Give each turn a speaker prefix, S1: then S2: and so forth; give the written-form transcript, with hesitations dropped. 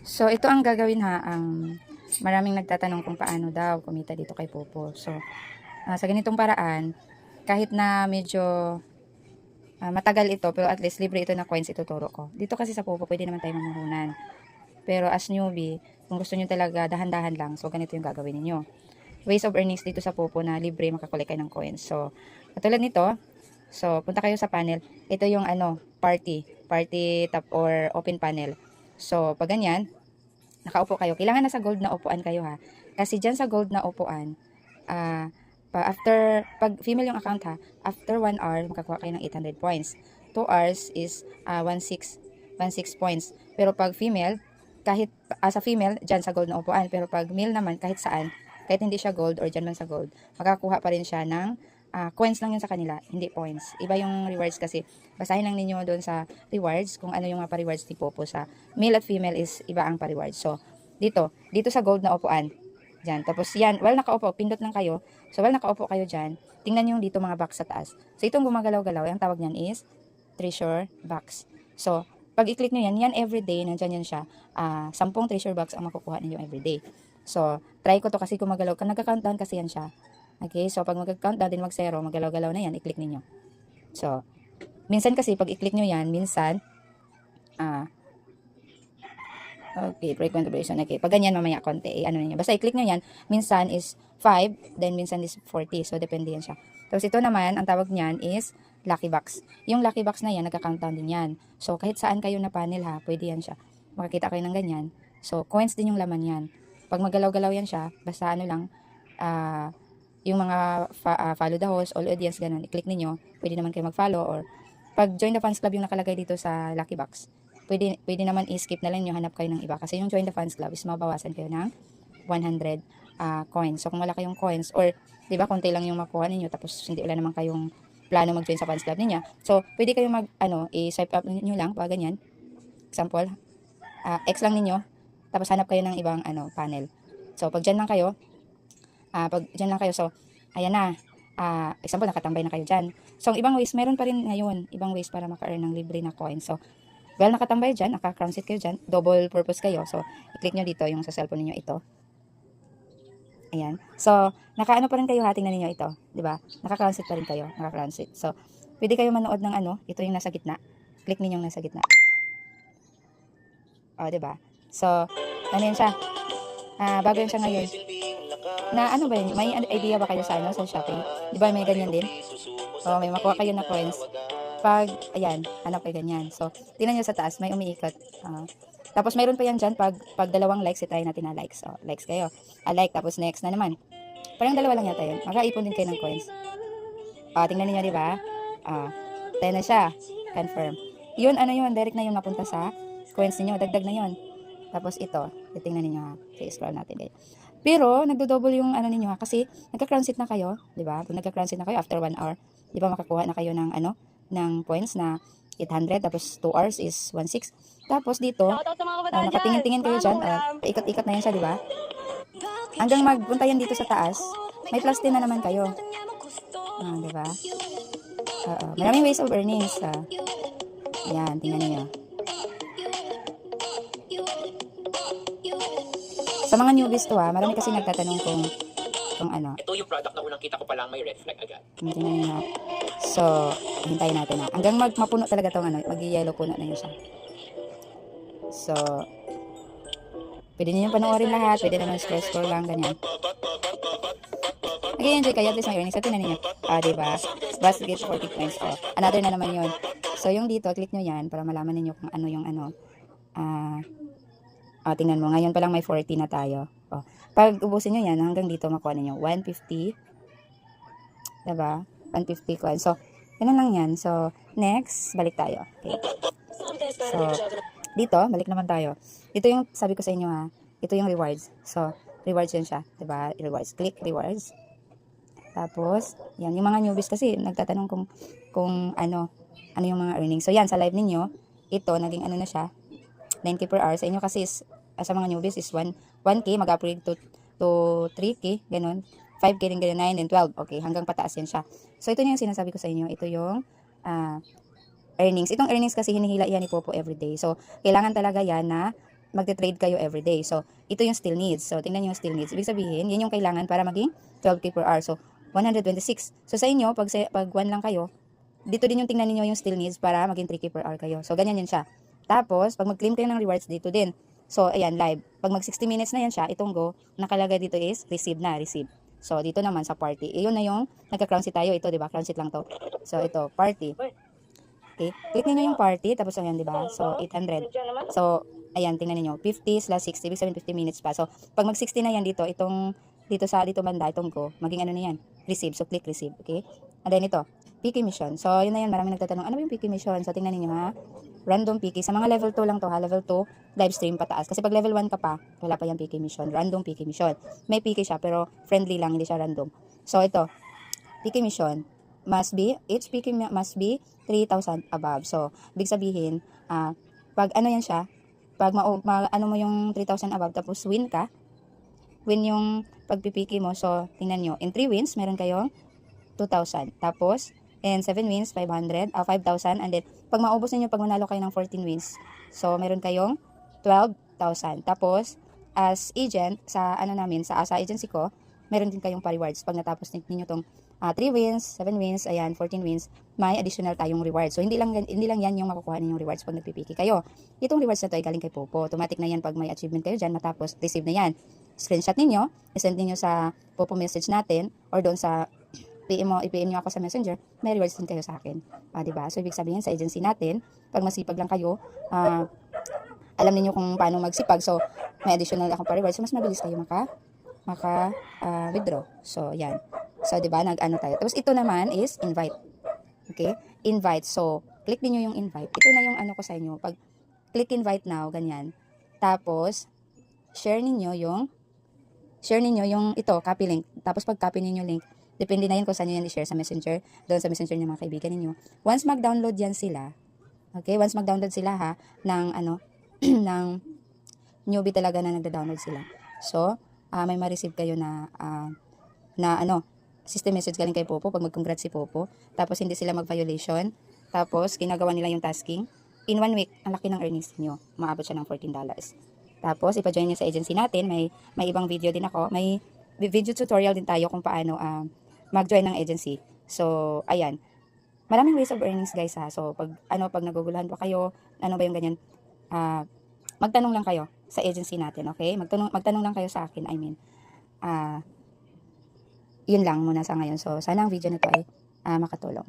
S1: So, ito ang gagawin ha. Maraming nagtatanong kung paano daw kumita dito kay Popo. So, sa ganitong paraan, kahit na medyo matagal ito, pero at least libre ito na coins ituturo ko. Dito kasi sa Popo, pwede naman tayo mamuhunan. Pero as newbie, kung gusto nyo talaga dahan-dahan lang, so ganito yung gagawin niyo. Ways of earnings dito sa Popo na libre makakolek kayo ng coins. So, katulad nito, so punta kayo sa panel. Ito yung party tap or open panel. So, pag ganyan, nakaupo kayo. Kailangan nasa gold na upuan kayo ha. Kasi dyan sa gold na upuan, pag female yung account ha, after 1 hour, makakuha kayo ng 800 points. 2 hours is 16 points. Pero pag female, kahit sa female, dyan sa gold na upuan. Pero pag male naman, kahit saan, kahit hindi siya gold or dyan man sa gold, makakuha pa rin siya ng coins lang yun sa kanila, hindi points. Iba yung rewards kasi. Basahin lang ninyo doon sa rewards kung ano yung mga pa-rewards ni Popo sa male at female is iba ang pa-rewards. So, dito sa gold na upuan. Diyan. Tapos yan, while nakaupo, pindot lang kayo. So, while nakaupo kayo dyan, tingnan nyo yung dito mga box sa taas. So, itong gumagalaw-galaw, yung tawag niyan is treasure box. So, pag i-click nyo yan everyday, nandyan yan siya. 10 treasure box ang makukuha ninyo everyday. So, try ko to kasi gumagalaw. Nagka-countdown kasi yan siya. Okay, so pag mag-countdown din mag-0, magalaw-galaw na yan, i-click ninyo. So, minsan kasi pag i-click nyo yan, minsan, okay, frequent vibration. Okay, pag ganyan mamaya konti, ano niyo. Basta i-click nyo yan, minsan is 5, then minsan is 40. So, depende yan siya. Tapos ito naman, ang tawag niyan is lucky box. Yung lucky box na yan, nagka-countdown din yan. So, kahit saan kayo na panel ha, pwede yan siya. Makakita kayo ng ganyan. So, coins din yung laman yan. Pag magalaw-galaw yan siya, basta ano lang, yung mga follow the host, all audience, ganun, i-click ninyo, pwede naman kayo mag-follow or pag join the fans club yung nakalagay dito sa lucky box, pwede naman i-skip na lang nyo, hanap kayo ng iba kasi yung join the fans club is mabawasan kayo ng 100 coins. So kung wala kayong coins or di ba konti lang yung makuha ninyo tapos hindi wala naman kayong plano mag-join sa fans club niya. So pwede kayong i-swipe up niyo lang pa ganyan. Example, X lang ninyo tapos hanap kayo ng ibang panel. So pag dyan lang kayo, so, ayan na. Example, nakatambay na kayo dyan. So, ibang ways, meron pa rin ngayon, ibang ways para maka-earn ng libre na coin. So, well, nakatambay dyan, naka-crown seat kayo dyan, double purpose kayo. So, i-click nyo dito yung sa cellphone niyo ito. Ayan. So, naka-ano pa rin kayo, tingnan ninyo ito. Diba? Naka-crown seat pa rin kayo, naka-crown seat. So, pwede kayo manood ng ito yung nasa gitna. Click ninyo yung nasa gitna. Diba? So, ano yun siya? Bago yun siya ngayon. Na ano ba yun? May idea ba kayo sa sa shopping? Di ba may ganyan din? May makuha kayo na coins. Pag, ayan, hanap kayo ganyan. So, tingnan nyo sa taas, may umiikot. Tapos mayroon pa yan dyan, pag 2 likes, try natin na likes. So, likes kayo. Like, tapos next na naman. Parang 2 lang yata yun. Makaipon din kayo ng coins. Tingnan niyo di ba? Tayo na siya. Confirm. Yun, direct na yung napunta sa coins niyo. Dagdag na yun. Tapos ito, titingnan niyo ha. Okay, scroll natin din. Pero, nagdo-double yung ninyo ha, kasi nagka-crown seat na kayo, di ba? Kung nagka-crown seat na kayo after 1 hour, di ba makakuha na kayo ng ng points na 800, tapos 2 hours is 1.6. Tapos dito, nakatingin-tingin kayo dyan, ikot-ikot na yan siya, di ba? Hanggang magpunta yan dito sa taas, may plus 10 na naman kayo. Di ba? Maraming ways of earnings. Yan, tingnan niyo. Sa mga newbies to marami kasi nagtatanong kung ano.
S2: Ito yung product na unang kita ko pa lang may red flag agad.
S1: Tingnan niyo. So, hintayin natin na. Hanggang mapuno talaga tong mag-yellow puno na yun siya. So, pwede niyo panoorin lahat. Pwede naman scroll lang, ganyan. Nag-enjoy kayo, at least may earnings. So, tingnan niyo. Diba? Basket 40 points. Another na naman yun. So, yung dito, click nyo yan para malaman niyo kung ano yung tingnan mo, ngayon pa lang may 40 na tayo. Pag ubusin nyo yan, hanggang dito makuha ninyo 150. Diba? 150 coin. So, ganun lang yan. So, next, balik tayo. Okay. So, dito, balik naman tayo. Ito yung sabi ko sa inyo ito yung rewards. So, rewards yan siya. Diba? Rewards. Click rewards. Tapos, yan. Yung mga newbies kasi, nagtatanong kung ano yung mga earnings. So, yan, sa live ninyo, ito, naging na siya, 9K per hour. Sa inyo kasi sa mga newbies is 1K, mag-upgrade to 3K, ganun. 5K rin ganun, 9 and 12. Okay, hanggang pataas yan siya. So, ito yung sinasabi ko sa inyo. Ito yung earnings. Itong earnings kasi hinihila yan ni Popo everyday. So, kailangan talaga yan na magte-trade kayo everyday. So, ito yung still needs. So, tingnan nyo yung still needs. Ibig sabihin, yan yung kailangan para maging 12K per hour. So, 126. So, sa inyo, pag 1 lang kayo, dito din yung tingnan niyo yung still needs para maging 3K per hour kayo. So, ganyan yan siya. Tapos, pag mag-claim kayo ng rewards, dito din. So, ayan, live. Pag mag 60 minutes na yan siya, itong go, nakalagay dito is receive na, receive. So, dito naman sa party. Iyon na yung nagka-crown seat tayo. Ito, di ba? Crown seat lang to. So, ito, party. Okay. Click niyo yung party. Tapos, ayan, di ba? So, 800. So, ayan, tingnan niyo 50 / 60. Ibig sabihin, 50 minutes pa. So, pag mag 60 na yan dito, dito banda, itong go, maging ano na yan? Receive. So, click receive. Okay. And then, ito, PK mission. So, yun na yan. Maraming nagtatanong, ano ba yung PK mission? So, tingnan niyo ha. Random PK. Sa mga level 2 lang to ha. Level 2, live stream pataas. Kasi pag level 1 ka pa, wala pa yung PK mission. Random PK mission. May PK siya, pero friendly lang. Hindi siya random. So, ito, PK mission each PK must be 3,000 above. So, ibig sabihin, pag ano yan siya, pag ano mo yung 3,000 above, tapos win yung pagpipiki mo. So, tingnan nyo, in 3 wins, meron kayong 2,000. Tapos, in 7 wins, 5,000. And then, pag maubos niyo pag manalo kayo ng 14 wins, so, meron kayong 12,000. Tapos, as agent, sa sa agency ko, meron din kayong pa-rewards. Pag natapos ninyo tong 3 wins, 7 wins, ayan, 14 wins, may additional tayong rewards. So, hindi lang yan yung makukuha ninyong rewards pag nagpipiki kayo. Itong rewards na to ay galing kay Popo. Automatic na yan pag may achievement kayo dyan, matapos, receive na yan. Screenshot ninyo, isend ninyo sa Popo message natin, or doon sa i-PM nyo ako sa messenger, may rewards din kayo sa akin. Diba? So, ibig sabihin sa agency natin, pag masipag lang kayo, alam niyo kung paano magsipag. So, may additional akong pa-rewards. So, mas mabilis kayo withdraw. So, yan. So, diba, nag-ano tayo. Tapos, ito naman is invite. Okay? Invite. So, click niyo yung invite. Ito na yung ano ko sa inyo. Pag click invite now, ganyan. Tapos, share niyo yung ito, copy link. Tapos, pag copy niyo link, depende na yun kung saan nyo yan i-share sa messenger, doon sa messenger ng mga kaibigan ninyo. Once mag-download yan sila, okay, once mag-download sila ha, ng newbie talaga na nagda-download sila. So, may ma-receive kayo na system message galing kay Popo pag mag-congrats si Popo. Tapos hindi sila mag-violation. Tapos ginagawa nila yung tasking. In 1 week, ang laki ng earnings niyo. Maabot siya ng $14. Tapos ipa-join niyo sa agency natin. May ibang video din ako. May video tutorial din tayo kung paano mag-join ng agency. So, ayan. Maraming ways of earnings guys ha. So, pag naguguluhan pa kayo, ano ba yung ganyan, magtanong lang kayo sa agency natin, okay? Magtanong lang kayo sa akin, yun lang muna sa ngayon. So, sana ang video na to ay makatulong.